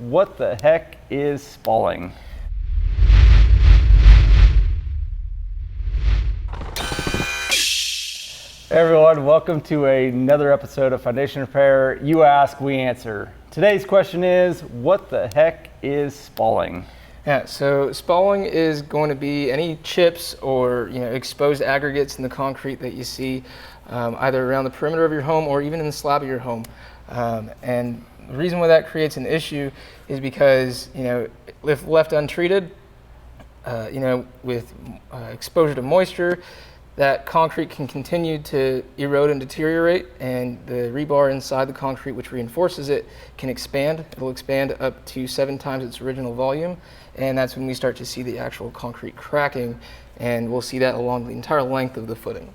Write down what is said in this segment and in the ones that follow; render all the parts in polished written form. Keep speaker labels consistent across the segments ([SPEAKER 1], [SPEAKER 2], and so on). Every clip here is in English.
[SPEAKER 1] what the heck is spalling? Hey everyone, welcome to another episode of Foundation Repair. You ask, we answer. Today's question is, what the heck is spalling?
[SPEAKER 2] Yeah, so spalling is going to be any chips or exposed aggregates in the concrete that you see either around the perimeter of your home or even in the slab of your home. And the reason why that creates an issue is because if left untreated, with exposure to moisture, that concrete can continue to erode and deteriorate, and the rebar inside the concrete, which reinforces it, can expand. It will expand up to 7 times its original volume, and that's when we start to see the actual concrete cracking, and we'll see that along the entire length of the footing.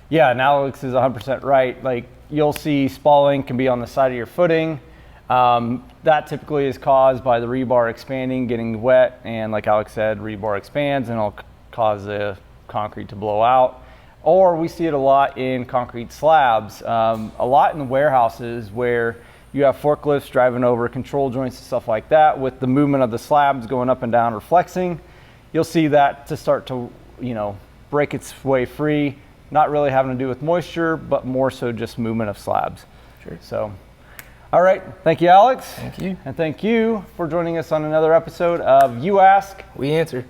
[SPEAKER 1] Yeah, and Alex is 100% right. Like, you'll see spalling can be on the side of your footing. That typically is caused by the rebar expanding, getting wet, and like Alex said, rebar expands and it'll cause the concrete to blow out. Or we see it a lot in concrete slabs, a lot in the warehouses where you have forklifts driving over control joints and stuff like that. With the movement of the slabs going up and down or flexing, you'll see that to start to break its way free, not really having to do with moisture, but more so just movement of slabs.
[SPEAKER 2] Sure.
[SPEAKER 1] So, all right, thank you, Alex.
[SPEAKER 2] Thank you.
[SPEAKER 1] And thank you for joining us on another episode of You Ask,
[SPEAKER 2] We Answer.